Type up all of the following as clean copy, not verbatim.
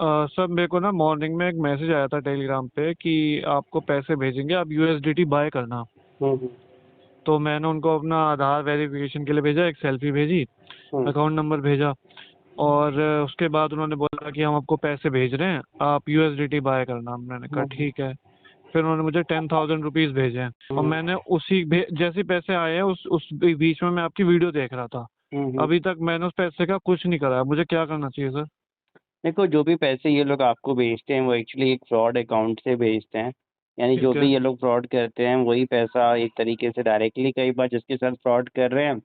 Sir मेरे को ना मॉर्निंग में एक मैसेज आया था टेलीग्राम पे कि आपको पैसे भेजेंगे, आप यूएसडीटी बाय करना। हम्म। तो मैंने उनको अपना आधार वेरिफिकेशन के लिए भेजा, एक सेल्फी भेजी, हम्म। अकाउंट नंबर भेजा। और उसके बाद उन्होंने बोला कि हम आपको पैसे भेज रहे हैं, आप यूएसडीटी बाय करना। मैंने कहा हम्म। ठीक है। फिर उन्होंने मुझे 10,000 रुपीज भेजे हैं। और हम्म। मैंने जैसे ही पैसे आए हैं उस बीच में मैं आपकी वीडियो देख रहा था। हम्म। अभी तक मैंने उस पैसे का कुछ नहीं करा है। मुझे क्या करना चाहिए सर? देखो, जो भी पैसे ये लोग आपको भेजते हैं वो एक्चुअली एक फ्रॉड अकाउंट से भेजते हैं। यानी जो ठीक है। भी ये लोग फ्रॉड करते हैं वही पैसा एक तरीके से डायरेक्टली, कई बार जिसके साथ फ्रॉड कर रहे हैं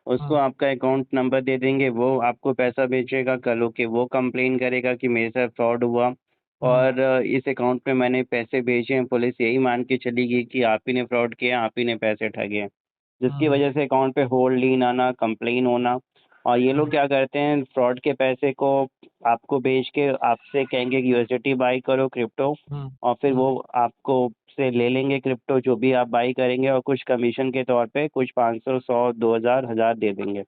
उसको हाँ। आपका अकाउंट नंबर दे देंगे, वो आपको पैसा भेजेगा, कल होके वो कंप्लेन करेगा कि मेरे साथ फ्रॉड हुआ हाँ। और इस अकाउंट पे मैंने पैसे भेजे हैं। पुलिस यही मान के चली गई कि आप ही ने फ्रॉड किया, आप ही ने पैसे ठगे हैं, जिसकी हाँ। वजह से अकाउंट पे होल्ड लीन आना, कंप्लेन होना। और ये लोग हाँ। क्या करते हैं, फ्रॉड के पैसे को आपको बेच के आपसे कहेंगे कि यूएसडीटी बाई करो, क्रिप्टो। हाँ। और फिर हाँ। वो आपको से ले लेंगे क्रिप्टो जो भी आप बाई करेंगे, और कुछ कमीशन के तौर पे कुछ 500, 100, 2000, 1000 दे देंगे।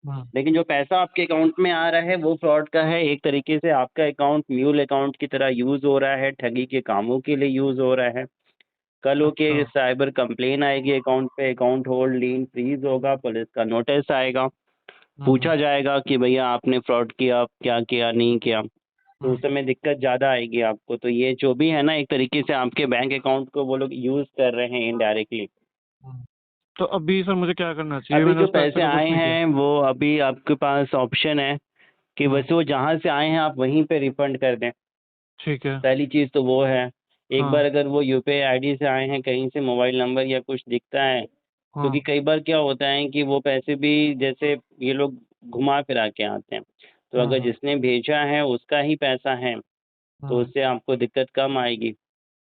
हाँ। लेकिन जो पैसा आपके अकाउंट में आ रहा है वो फ्रॉड का है। एक तरीके से आपका अकाउंट म्यूल अकाउंट की तरह यूज हो रहा है, ठगी के कामों के लिए यूज हो रहा है। कल हो अच्छा। के साइबर कंप्लेन आएगी अकाउंट पे, अकाउंट होल्ड लीन फ्रीज होगा, पुलिस का नोटिस आएगा, हाँ। पूछा जाएगा कि भैया आपने फ्रॉड किया, क्या किया, नहीं किया। तो हाँ। उस समय दिक्कत ज़्यादा आएगी आपको। तो ये जो भी है ना, एक तरीके से आपके बैंक अकाउंट को वो लोग यूज़ कर रहे हैं इनडायरेक्टली। हाँ। तो अभी सर मुझे क्या करना चाहिए? अभी मैंने जो उस पैसे पैसे का कुछ आए नहीं किया। हैं वो अभी आपके पास ऑप्शन है कि हाँ। वैसे वो जहाँ से आए हैं आप वहीं पे रिफंड कर दें। ठीक है। पहली चीज़ तो वो है। एक हाँ। बार अगर वो यूपीआई आईडी से आए हैं, कहीं से मोबाइल नंबर या कुछ दिखता है, हाँ। क्योंकि कई बार क्या होता है कि वो पैसे भी जैसे ये लोग घुमा फिरा के आते हैं, तो हाँ। अगर हाँ। जिसने भेजा है उसका ही पैसा है तो हाँ। उससे आपको दिक्कत कम आएगी।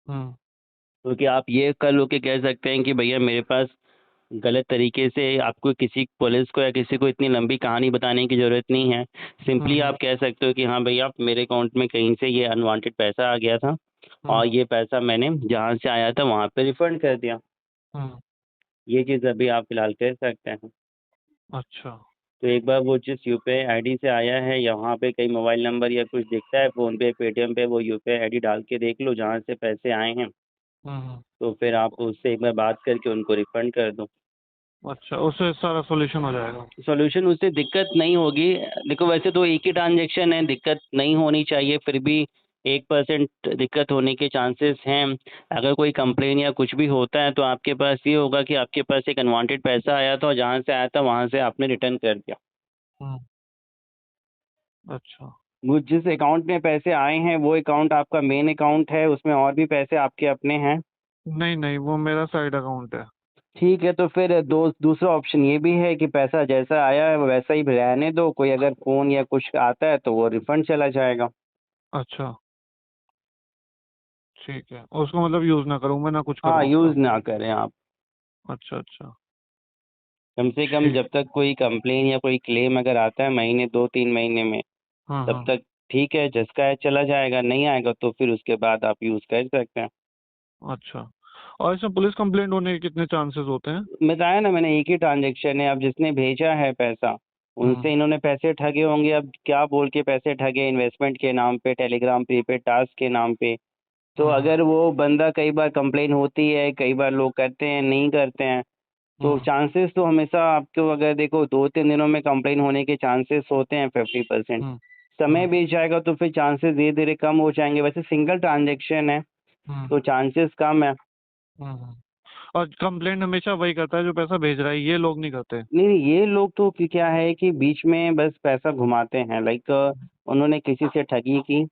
हाँ। क्योंकि आप ये कल होके कह सकते हैं कि भैया मेरे पास गलत तरीके से, आपको किसी पुलिस को या किसी को इतनी लंबी कहानी बताने की ज़रूरत नहीं है। हाँ। सिंपली हाँ। आप कह सकते हो कि हाँ भैया मेरे अकाउंट में कहीं से ये अनवांटेड पैसा आ गया था और हाँ। ये पैसा मैंने जहाँ से आया था वहाँ पे रिफंड कर दिया। हाँ। ये चीज़ अभी आप फिलहाल कर सकते हैं। अच्छा। तो एक बार वो जिस यूपीआई आईडी से आया है, या वहाँ पे कहीं मोबाइल नंबर या कुछ दिखता है फ़ोन पे, पेटीएम पे, वो यूपीआई आईडी डाल के देख लो जहाँ से पैसे आए हैं। हाँ। हाँ। तो फिर आप उससे एक बार बात करके उनको रिफंड कर दो। अच्छा, उससे सारा सॉल्यूशन हो जाएगा। सॉल्यूशन, उससे दिक्कत नहीं होगी। देखो वैसे तो एक ही ट्रांजैक्शन है, दिक्कत नहीं होनी चाहिए, फिर भी 1% दिक्कत होने के चांसेस हैं। अगर कोई हाँ। कंप्लेन या कुछ भी होता है तो आपके पास ये होगा कि आपके पास एक अनवांटेड पैसा आया था और जहाँ से आया था वहाँ से आपने रिटर्न कर दिया। हाँ। अच्छा। वो जिस अकाउंट में पैसे आए हैं वो अकाउंट आपका मेन अकाउंट है, उसमें और भी पैसे आपके अपने हैं? नहीं नहीं, वो मेरा साइड अकाउंट है। ठीक है, तो फिर दूसरा ऑप्शन ये भी है कि पैसा जैसा आया है वो वैसा ही रहने दो, कोई अगर फ़ोन या कुछ आता है तो वो रिफंड चला जाएगा। अच्छा। ठीक है, उसको मतलब यूज ना करूँ मैं, ना कुछ हाँ, करूँ उसका। यूज़ ना करें आप। अच्छा अच्छा। कम से कम ठीक। जब तक कोई कंप्लेन या कोई क्लेम अगर आता है महीने, 2-3 महीने में, हाँ तब हाँ। तक ठीक है, जिसका है चला जाएगा, नहीं आएगा तो फिर उसके बाद आप यूज़ कर सकते हैं। अच्छा। और इसमें पुलिस कंप्लेंट होने के कितने चांसेस होते हैं? बताया ना मैंने, एक ही ट्रांजेक्शन है। अब जिसने भेजा है पैसा हाँ। उनसे इन्होंने पैसे ठगे होंगे। अब क्या बोल के पैसे ठगे, इन्वेस्टमेंट के नाम पे, टेलीग्राम प्रीपेड टास्क के नाम पे। तो हाँ। हाँ। अगर वो बंदा, कई बार कंप्लेन होती है, कई बार लोग करते हैं, नहीं करते हैं, तो हाँ। चांसेस तो हमेशा आपको, अगर देखो 2-3 दिनों में कंप्लेन होने के चांसेस होते हैं 50%। हाँ। समय हाँ। बीत जाएगा तो फिर चांसेस धीरे धीरे कम हो जाएंगे। वैसे सिंगल ट्रांजेक्शन है हाँ। तो चांसेस कम है। हाँ। हाँ। और कंप्लेंट हमेशा वही करता है जो पैसा भेज रहा है, ये लोग नहीं करते। नहीं नहीं, ये लोग तो क्या है कि बीच में बस पैसा घुमाते हैं, लाइक उन्होंने किसी से ठगी की,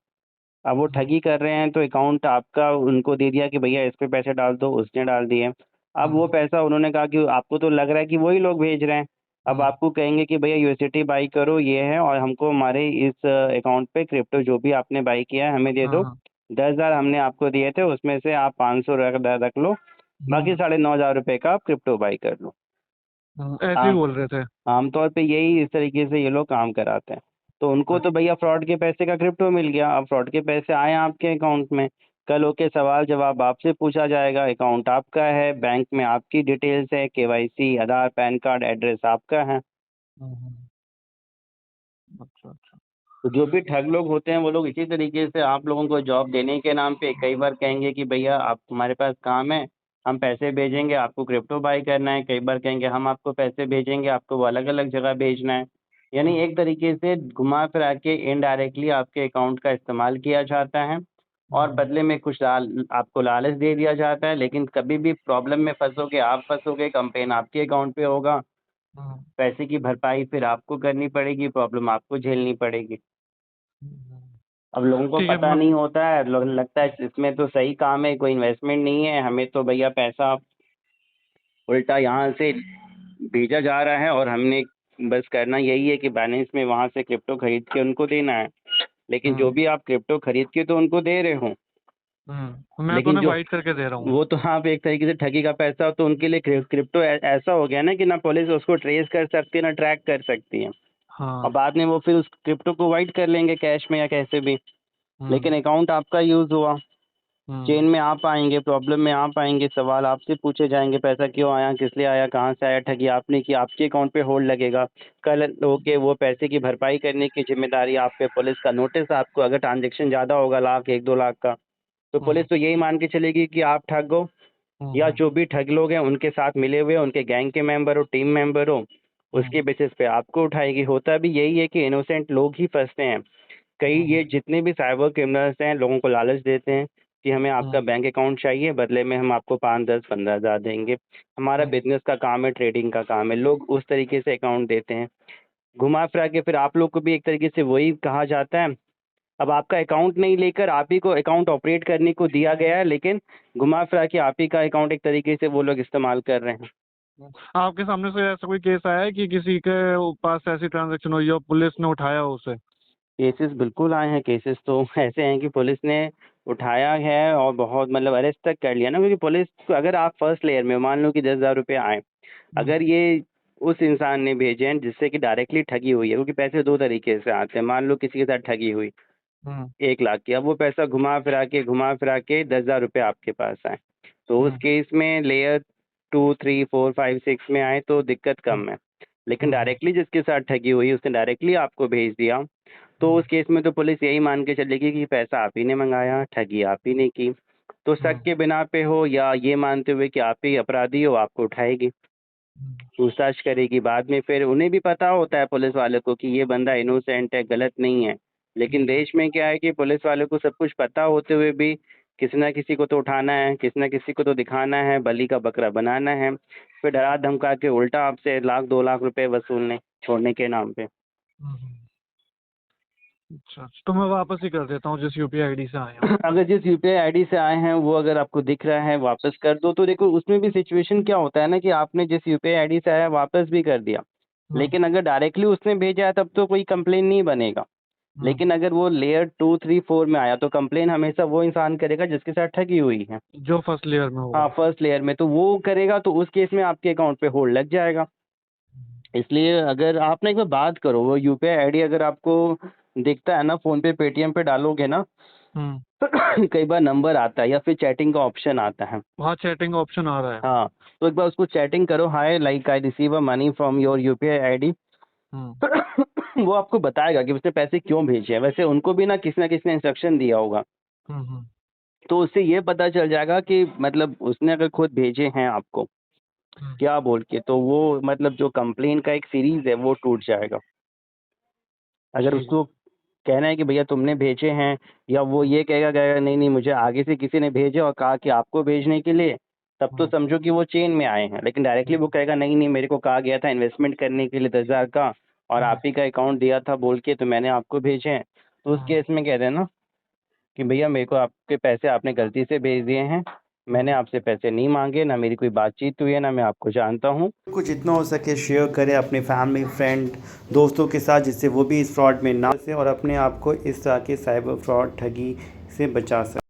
अब वो हाँ। ठगी कर रहे हैं तो अकाउंट आपका उनको दे दिया कि भैया इस पे पैसे डाल दो, उसने डाल दिए। अब वो हाँ। पैसा उन्होंने कहा कि आपको तो लग रहा है कि वही लोग भेज रहे हैं। अब हाँ। आपको कहेंगे कि भैया यूएसडीटी बाई करो, ये है, और हमको हमारे इस अकाउंट पे क्रिप्टो जो भी आपने बाई किया है हमें दे हाँ। दो। हाँ। 10,000 हमने आपको दिए थे, उसमें से आप 500 रख लो, बाकी हाँ। 9,500 रुपये का आप क्रिप्टो बाई कर लो। हाँ, ऐसे ही आम बोल रहे थे। आमतौर पे यही, इस तरीके से ये लोग काम कराते हैं। तो उनको तो अच्छा। भैया फ्रॉड के पैसे का क्रिप्टो मिल गया, अब फ्रॉड के पैसे आए आपके अकाउंट में, कल होके सवाल जवाब आपसे पूछा जाएगा, अकाउंट आपका है, बैंक में आपकी डिटेल्स है, केवाईसी, आधार, पैन कार्ड, एड्रेस आपका है। हाँ। हाँ। अच्छा अच्छा। तो जो भी ठग लोग होते हैं वो लोग इसी तरीके से आप लोगों को जॉब देने के नाम पे कई बार कहेंगे कि भैया आप हमारे पास काम है, हम पैसे भेजेंगे, आपको क्रिप्टो बाय करना है। कई बार कहेंगे हम आपको पैसे भेजेंगे, आपको वो अलग अलग जगह भेजना है। यानी एक तरीके से घुमा फिरा के इनडायरेक्टली आपके अकाउंट का इस्तेमाल किया जाता है और बदले में कुछ आपको लालच दे दिया जाता है। लेकिन कभी भी प्रॉब्लम में फंसोगे, आप फंसोगे, कंप्लेन आपके अकाउंट पे होगा, पैसे की भरपाई फिर आपको करनी पड़ेगी, प्रॉब्लम आपको झेलनी पड़ेगी। अब लोगों को ठीक है पता नहीं होता है, लगता है इसमें तो सही काम है, कोई इन्वेस्टमेंट नहीं है, हमें तो भैया पैसा उल्टा यहाँ से भेजा जा रहा है और हमने बस करना यही है कि बैलेंस में वहाँ से क्रिप्टो खरीद के उनको देना है। लेकिन जो भी आप क्रिप्टो खरीद के तो उनको दे रहे हो, मैं तो लेकिन उन्हें जो वाइट करके दे रहा हूँ। वो तो आप एक तरीके से ठगी का पैसा, तो उनके लिए क्रिप्टो ऐसा हो गया ना कि ना पुलिस उसको ट्रेस कर सकती है ना ट्रैक कर सकती है, और हाँ। बाद में वो फिर उस क्रिप्टो को वाइट कर लेंगे कैश में या कैसे भी। लेकिन अकाउंट आपका यूज हुआ, चेन में आप आएंगे, प्रॉब्लम में आप आएंगे, सवाल आपसे पूछे जाएंगे, पैसा क्यों आया, किस लिए आया, कहाँ से आया, ठगी आपने की, आपके अकाउंट पे होल्ड लगेगा। कल होके वो पैसे की भरपाई करने की जिम्मेदारी आप पे, पुलिस का नोटिस आपको, अगर ट्रांजेक्शन ज़्यादा होगा, लाख 1-2 लाख का, तो पुलिस तो यही मान के चलेगी कि आप ठग हो, या जो भी ठग लोग हैं उनके साथ मिले हुए, उनके गैंग के मेंबर हो, टीम मेंबर हो, उसके बेसिस पे आपको उठाएगी। होता भी यही है कि इनोसेंट लोग ही फंसते हैं। कई ये जितने भी साइबर क्रिमिनल्स हैं लोगों को लालच देते हैं कि हमें आपका बैंक अकाउंट चाहिए, बदले में हम आपको 5, 10, 15 हज़ार देंगे, हमारा बिजनेस का काम है, ट्रेडिंग का काम है, लोग उस तरीके से अकाउंट देते हैं। घुमा फिरा के फिर आप लोग को भी एक तरीके से वही कहा जाता है। अब आपका अकाउंट नहीं लेकर आप ही को अकाउंट ऑपरेट करने को दिया गया है, लेकिन घुमा फिरा के आप ही का अकाउंट एक तरीके से वो लोग इस्तेमाल कर रहे हैं। आपके सामने से ऐसा कोई केस आया है कि किसी के पास ऐसी ट्रांजैक्शन हुई हो, पुलिस ने उठाया हो उसे? केसेस बिल्कुल आए हैं, केसेस तो ऐसे हैं कि पुलिस ने उठाया है और बहुत मतलब अरेस्ट तक कर लिया ना, क्योंकि पुलिस को, अगर आप फर्स्ट लेयर में मान लो कि 10,000 रुपये आए, अगर ये उस इंसान ने भेजे हैं जिससे कि डायरेक्टली ठगी हुई है, क्योंकि पैसे दो तरीके से आते हैं, मान लो किसी के साथ ठगी हुई 1 लाख की, अब वो पैसा घुमा फिरा के 10,000 रुपये आपके पास आए, तो उस केस में लेयर 2, 3, 4, 5, 6 में आए तो दिक्कत कम है। लेकिन डायरेक्टली जिसके साथ ठगी हुई उसने डायरेक्टली आपको भेज दिया, तो उस केस में तो पुलिस यही मान के चलेगी कि पैसा आप ही ने मंगाया, ठगी आप ही ने की। तो शक के बिना पे हो या ये मानते हुए कि आप ही अपराधी हो, आपको उठाएगी, पूछताछ करेगी। बाद में फिर उन्हें भी पता होता है पुलिस वाले को कि ये बंदा इनोसेंट है, गलत नहीं है। लेकिन देश में क्या है कि पुलिस वाले को सब कुछ पता होते हुए भी किसी ना किसी को तो उठाना है, किसी ना किसी को तो दिखाना है, बलि का बकरा बनाना है, फिर डरा धमका के उल्टा आपसे 1 लाख 2 लाख रुपए वसूलने छोड़ने के नाम पे। अच्छा, तो मैं वापस ही कर देता हूँ जिस यूपीआई आईडी से आए हैं। अगर जिस यूपीआई आईडी से आए हैं वो अगर आपको दिख रहा है वापस कर दो, तो देखो उसमें भी सिचुएशन क्या होता है ना कि आपने जिस यूपीआई आईडी से आया वापस भी कर दिया, लेकिन अगर डायरेक्टली उसने भेजा है तब तो कोई कंप्लेन नहीं बनेगा। लेकिन अगर वो लेयर 2, 3, 4 में आया तो कंप्लेन हमेशा वो इंसान करेगा जिसके साथ ठगी हुई है, जो फर्स्ट लेयर में होगा। हाँ फर्स्ट लेयर में, तो वो करेगा, तो उस केस में आपके अकाउंट पे होल्ड लग जाएगा। इसलिए अगर आप ना एक बार बात करो, वो यूपीआई आईडी अगर आपको दिखता है ना, फोन पे पेटीएम पे डालोगे ना, कई बार नंबर आता है या फिर चैटिंग का ऑप्शन आता है। वहाँ चैटिंग ऑप्शन आ रहा है। हाँ, तो एक बार उसको चैटिंग करो, हाय like I receive a money from your UPI ID, वो आपको बताएगा कि उसने पैसे क्यों भेजे हैं। वैसे उनको भी ना किसी ने इंस्ट्रक्शन दिया होगा, तो उससे ये पता चल जाएगा कि मतलब उसने अगर खुद भेजे हैं आपको क्या बोल के, तो वो मतलब जो कंप्लेन का एक सीरीज है वो टूट जाएगा। अगर उसको कहना है कि भैया तुमने भेजे हैं, या वो ये कहेगा नहीं नहीं मुझे आगे से किसी ने भेजे और कहा कि आपको भेजने के लिए, तब तो समझो कि वो चेन में आए हैं। लेकिन डायरेक्टली वो कहेगा नहीं नहीं मेरे को कहा गया था इन्वेस्टमेंट करने के लिए 10,000 का, और आप ही का अकाउंट दिया था बोल के, तो मैंने आपको भेजे हैं, तो उस केस में कह देना कि भैया मेरे को आपके पैसे आपने गलती से भेज दिए हैं, मैंने आपसे पैसे नहीं मांगे, ना मेरी कोई बातचीत हुई है, ना मैं आपको जानता हूँ। कुछ जितना हो सके शेयर करें अपने फैमिली फ्रेंड दोस्तों के साथ, जिससे वो भी इस फ्रॉड में ना फंसे और अपने आप को इस तरह के साइबर फ्रॉड ठगी से बचा सकें।